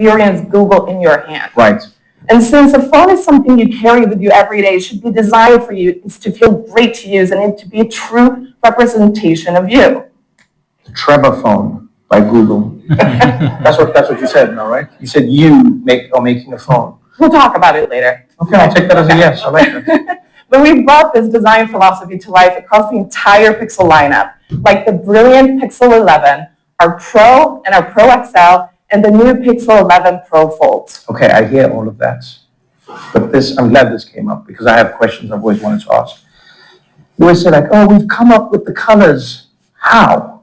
experience Google in your hand. Right. And since a phone is something you carry with you every day, it should be designed for you to feel great to use and it to be a true representation of you. The Trevor phone by Google. That's what you said, no, right? You said you making a phone. We'll talk about it later. Okay, I'll take that as a yes. I like that. But we brought this design philosophy to life across the entire Pixel lineup, like the brilliant Pixel 11, our Pro and our Pro XL, and the new Pixel 11 Pro Fold. Okay, I hear all of that. But I'm glad this came up because I have questions I've always wanted to ask. You always say like, oh, we've come up with the colors. How?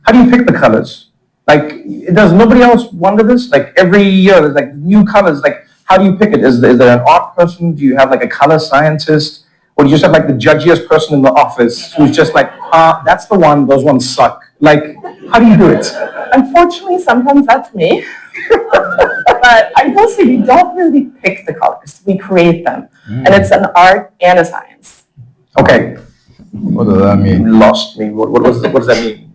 How do you pick the colors? Like, does nobody else wonder this? Like every year there's like new colors. Like, how do you pick it? Is there an art person? Do you have like a color scientist? Or do you just have like the judgiest person in the office who's just like, that's the one, those ones suck. Like, how do you do it? Unfortunately, sometimes that's me. But I will say we don't really pick the colors. We create them. And it's an art and a science. Okay. What does that mean? You lost me. What does that mean?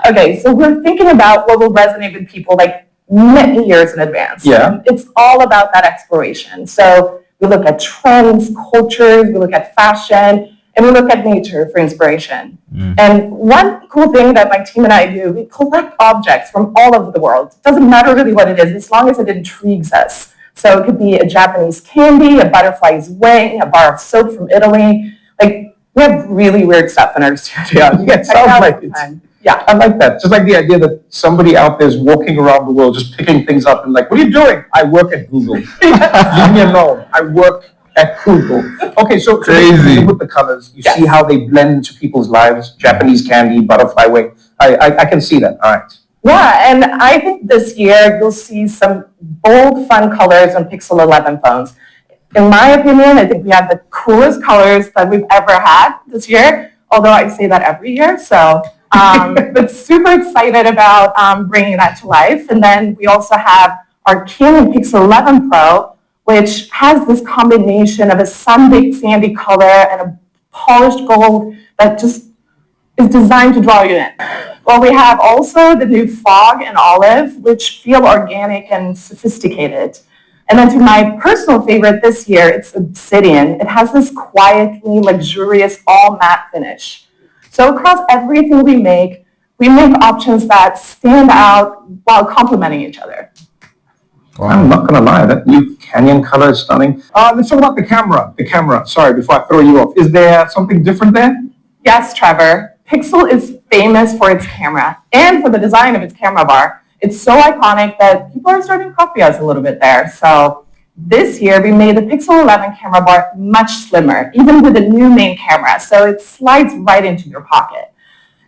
Okay, so we're thinking about what will resonate with people like many years in advance. Yeah. And it's all about that exploration. So we look at trends, cultures, we look at fashion, and we look at nature for inspiration. And one cool thing that my team and I do, we collect objects from all over the world. It doesn't matter really what it is, as long as it intrigues us. So it could be a Japanese candy, a butterfly's wing, a bar of soap from Italy. Like, we have really weird stuff in our studio. Yeah, it sounds like it. Yeah. I like that. Just like the idea that somebody out there is walking around the world just picking things up and like, what are you doing? I work at Google. Leave me alone. I work at Google. Okay, so Crazy. With the colors, you see how they blend into people's lives. Japanese candy, butterfly wing. I can see that. All right. Yeah, and I think this year you'll see some bold, fun colors on Pixel 11 phones. In my opinion, I think we have the coolest colors that we've ever had this year, although I say that every year. So, but super excited about bringing that to life. And then we also have our Canon Pixel 11 Pro, which has this combination of a sun-baked sandy color and a polished gold that just is designed to draw you in. Well, we have also the new Fog and Olive, which feel organic and sophisticated. And then to my personal favorite this year, it's Obsidian. It has this quietly luxurious all matte finish. So across everything we make options that stand out while complementing each other. Wow. I'm not gonna lie, that new Canyon color is stunning. Let's talk about the camera. The camera. Sorry, before I throw you off, is there something different there? Yes, Trevor. Pixel is famous for its camera and for the design of its camera bar. It's so iconic that people are starting to copy us a little bit there. So this year we made the Pixel 11 camera bar much slimmer, even with a new main camera. So it slides right into your pocket.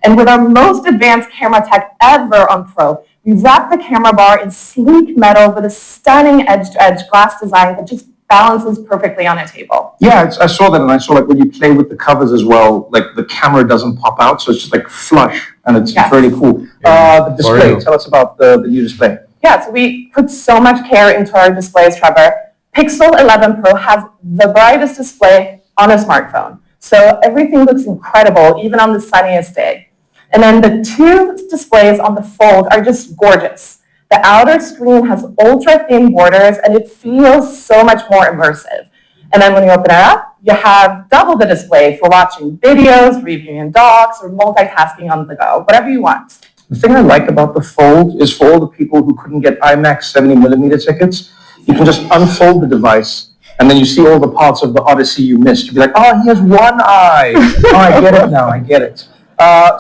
And with our most advanced camera tech ever on Pro, we wrap the camera bar in sleek metal with a stunning edge-to-edge glass design that just balances perfectly on a table. Yeah, I saw that, and I saw like when you play with the covers as well, like the camera doesn't pop out, so it's just like flush, and it's really cool. The display, tell us about the new display. Yeah, so we put so much care into our displays, Trevor. Pixel 11 Pro has the brightest display on a smartphone. So everything looks incredible, even on the sunniest day. And then the two displays on the Fold are just gorgeous. The outer screen has ultra-thin borders, and it feels so much more immersive. And then when you open it up, you have double the display for watching videos, reviewing docs, or multitasking on the go, whatever you want. The thing I like about the Fold is for all the people who couldn't get IMAX 70mm tickets, you can just unfold the device, and then you see all the parts of the Odyssey you missed. You'll be like, oh, he has one eye. Oh, I get it now, I get it.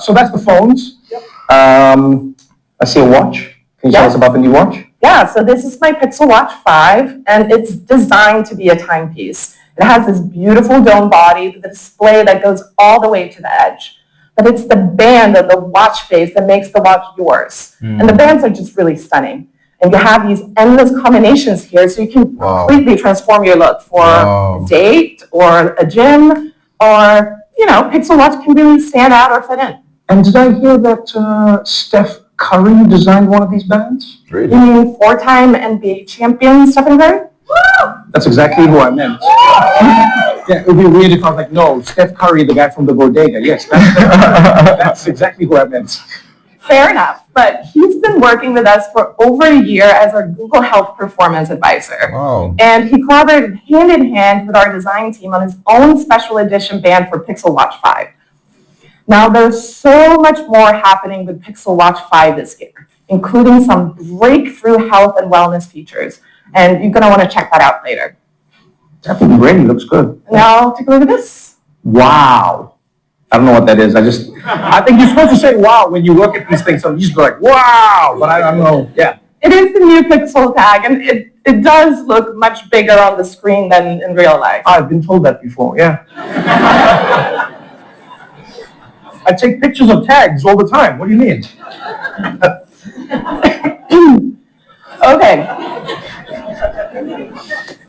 So that's the phones. Yep. I see a watch. Can you tell us about the new watch? Yeah, so this is my Pixel Watch 5, and it's designed to be a timepiece. It has this beautiful dome body with a display that goes all the way to the edge. But it's the band and the watch face that makes the watch yours. And the bands are just really stunning. And you have these endless combinations here, so you can completely transform your look for a date or a gym, or, you know, Pixel Watch can really stand out or fit in. And did I hear that Steph Curry designed one of these bands? Really? You mean four-time NBA champion Stephen Curry? That's exactly who I meant. Yeah, it would be weird if I was like, no, Steph Curry, the guy from the bodega. Yes, that's exactly who I meant. Fair enough, but he's been working with us for over a year as our Google Health Performance Advisor. Wow. And he collaborated hand in hand with our design team on his own special edition band for Pixel Watch 5. Now, there's so much more happening with Pixel Watch 5 this year, including some breakthrough health and wellness features. And you're going to want to check that out later. Definitely really looks good. Now, take a look at this. Wow. I don't know what that is. I think you're supposed to say wow when you look at these things. So you just go like, wow. But I don't know. Yeah. It is the new Pixel tag, and it does look much bigger on the screen than in real life. I've been told that before. Yeah. I take pictures of tags all the time. What do you mean? Okay.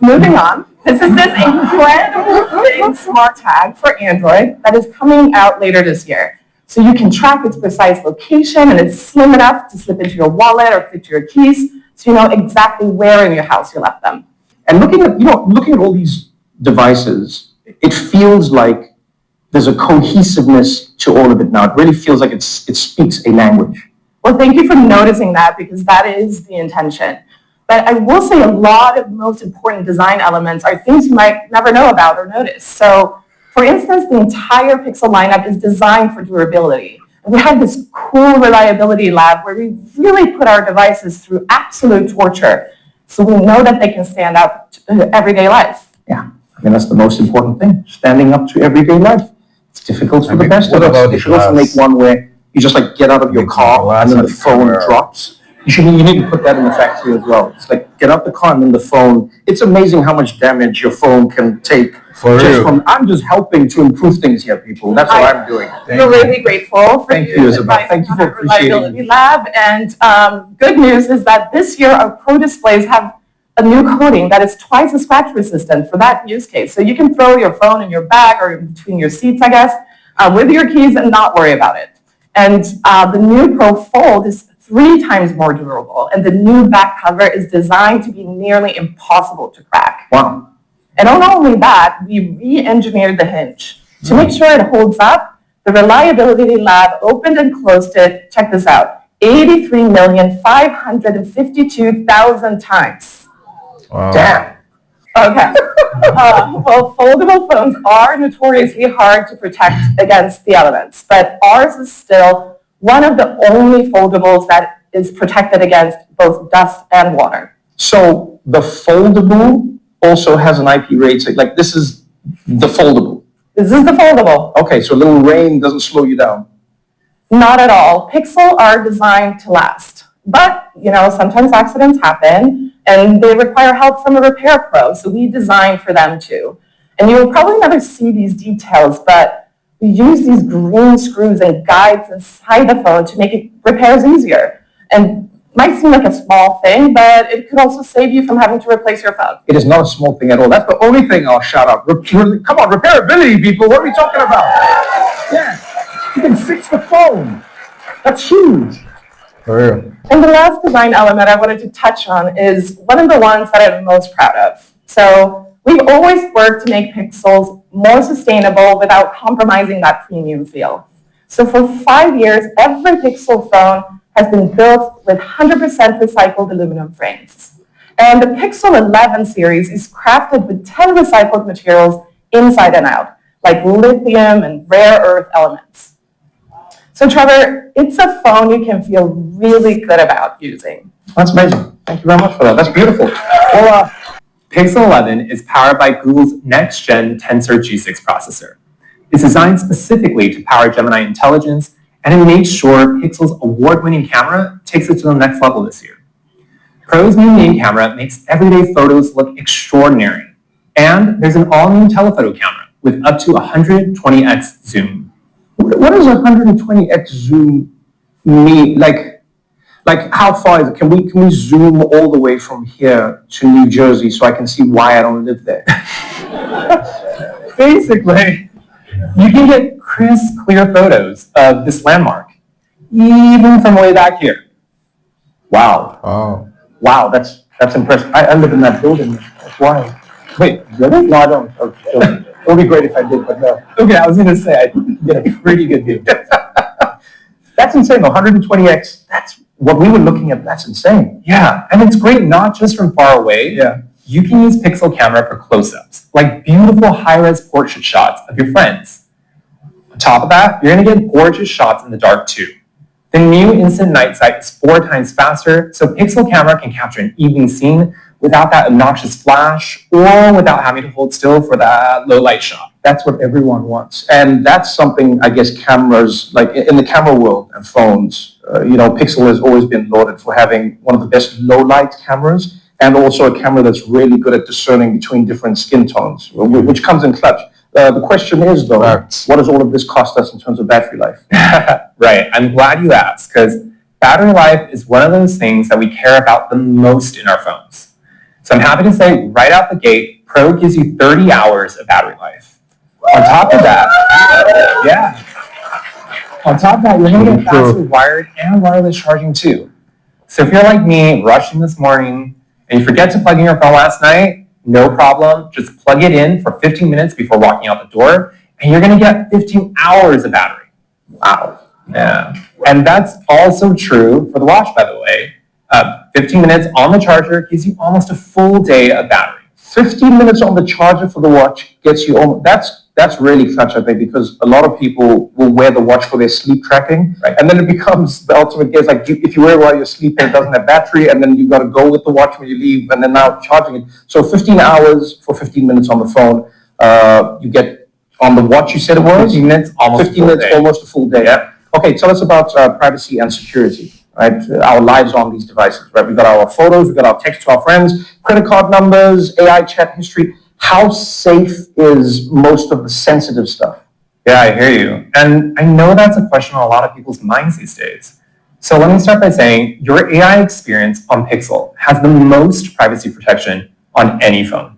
Moving on. This is this incredible big smart tag for Android that is coming out later this year. So you can track its precise location, and it's slim enough to slip into your wallet or fit to your keys, so you know exactly where in your house you left them. And looking at all these devices, it feels like there's a cohesiveness to all of it now. It really feels like it speaks a language. Well, thank you for noticing that, because that is the intention. But I will say a lot of the most important design elements are things you might never know about or notice. So, for instance, the entire Pixel lineup is designed for durability. And we have this cool reliability lab where we really put our devices through absolute torture, so we know that they can stand up to everyday life. Yeah, I mean, that's the most important thing, standing up to everyday life. It's difficult for the best of us. They should also make one where you just like get out of your car and then the phone drops. You need to put that in the factory as well. It's like get out the car and then the phone. It's amazing how much damage your phone can take. I'm just helping to improve things here, people. That's what I'm doing. We're really grateful for Thank you, Isabel. Thank you for appreciating Reliability Lab. And good news is that this year our Pro displays have a new coating that is twice as scratch resistant for that use case. So you can throw your phone in your bag or in between your seats, I guess, with your keys and not worry about it. And the new Pro Fold is 3 times more durable, and the new back cover is designed to be nearly impossible to crack. Wow. And not only that, we re-engineered the hinge. To make sure it holds up, the Reliability Lab opened and closed it, check this out, 83,552,000 times. Wow. Damn. Okay. Well, foldable phones are notoriously hard to protect against the elements, but ours is still one of the only foldables that is protected against both dust and water. So the foldable also has an IP rating. Like this is the foldable. This is the foldable. Okay, so a little rain doesn't slow you down. Not at all. Pixel are designed to last. But, sometimes accidents happen and they require help from a repair pro. So we designed for them too. And you'll probably never see these details, but we use these green screws and guides inside the phone to make repairs easier. And it might seem like a small thing, but it could also save you from having to replace your phone. It is not a small thing at all. That's the only thing I'll shout out. Come on, repairability, people. What are we talking about? Yeah, you can fix the phone. That's huge. For real. And the last design element I wanted to touch on is one of the ones that I'm most proud of. So we've always worked to make Pixels more sustainable without compromising that premium feel. So for 5 years, every Pixel phone has been built with 100% recycled aluminum frames. And the Pixel 11 series is crafted with 10 recycled materials inside and out, like lithium and rare earth elements. So Trevor, it's a phone you can feel really good about using. That's amazing. Thank you very much for that. That's beautiful. Well, Pixel 11 is powered by Google's next-gen Tensor G6 processor. It's designed specifically to power Gemini intelligence, and it makes sure Pixel's award-winning camera takes it to the next level this year. Pro's new main camera makes everyday photos look extraordinary, and there's an all-new telephoto camera with up to 120x zoom. what does 120x zoom mean? Like how far is it? Can we zoom all the way from here to New Jersey so I can see why I don't live there? Basically, you can get crisp, clear photos of this landmark, even from way back here. Wow. Oh. Wow, that's impressive. I live in that building. That's why. Wait, really? No, I don't. Okay. It would be great if I did, but no. Okay, I was going to say, I think you get a pretty good view. That's insane. 120x. That's what we were looking at. That's insane. Yeah, and it's great not just from far away. Yeah. You can use Pixel camera for close-ups, like beautiful high-res portrait shots of your friends. On top of that, you're going to get gorgeous shots in the dark too. The new Instant Night Sight is 4 times faster, so Pixel camera can capture an evening scene without that obnoxious flash or without having to hold still for that low-light shot. That's what everyone wants. And that's something, I guess, cameras, like in the camera world and phones, Pixel has always been lauded for having one of the best low-light cameras and also a camera that's really good at discerning between different skin tones, which comes in clutch. The question is, though, what does all of this cost us in terms of battery life? Right. I'm glad you asked, because battery life is one of those things that we care about the most in our phones. So I'm happy to say right out the gate, Pro gives you 30 hours of battery life. On top of that, you're going to get faster wired and wireless charging too. So if you're like me, rushing this morning, and you forget to plug in your phone last night, no problem. Just plug it in for 15 minutes before walking out the door, and you're going to get 15 hours of battery. Wow. Yeah. And that's also true for the watch, by the way. 15 minutes on the charger gives you almost a full day of battery. 15 minutes on the charger for the watch gets you almost, that's really clutch, I think, because a lot of people will wear the watch for their sleep tracking, right? And then it becomes the ultimate case, like if you wear it while you're sleeping, it doesn't have battery, and then you got to go with the watch when you leave, and then now charging it. So 15 hours for 15 minutes on the phone, you get on the watch, you said it was? 15 minutes, almost 15 minutes, almost a full day. Yeah. Okay, tell us about privacy and security. Right, our lives on these devices, right? We've got our photos, we've got our text to our friends, credit card numbers, AI chat history. How safe is most of the sensitive stuff? Yeah, I hear you. And I know that's a question on a lot of people's minds these days. So let me start by saying your AI experience on Pixel has the most privacy protection on any phone.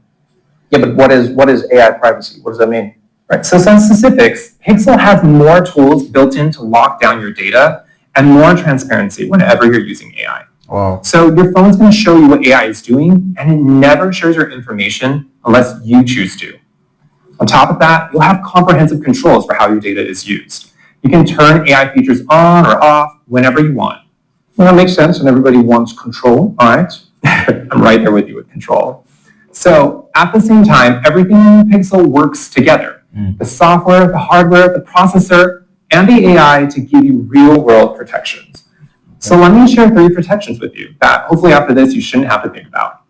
Yeah, but what is AI privacy? What does that mean? Right, so some specifics, Pixel has more tools built in to lock down your data and more transparency whenever you're using AI. Wow. So your phone's going to show you what AI is doing, and it never shares your information unless you choose to. On top of that, you'll have comprehensive controls for how your data is used. You can turn AI features on or off whenever you want. Well, that makes sense, and everybody wants control, all right? I'm right there with you with control. So at the same time, everything in Pixel works together. The software, the hardware, the processor, and the AI to give you real-world protections. So let me share 3 protections with you that hopefully after this you shouldn't have to think about.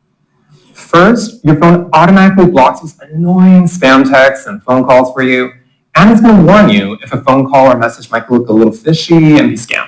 First, your phone automatically blocks those annoying spam texts and phone calls for you, and it's going to warn you if a phone call or message might look a little fishy and be scam.